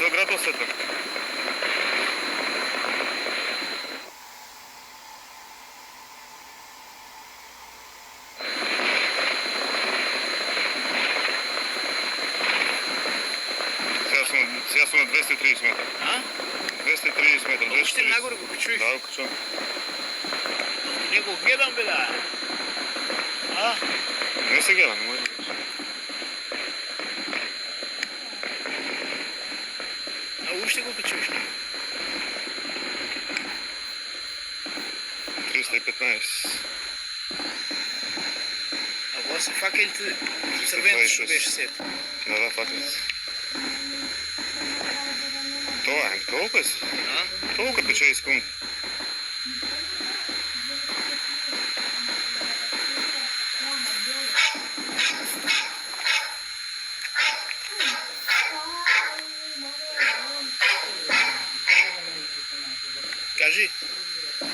100 градусата. Сега сме на 230 метра. А? 230 метра. Още нагоре го качуеш. Да, го качвам. Не го гледам, бе, да. А? Не се гледам, не може да кача. А още го качуеш. 315. А това са факелите, в сравнението ще беше 60. Да, факелите. Това е, толкова си. А? Толкова пече искам.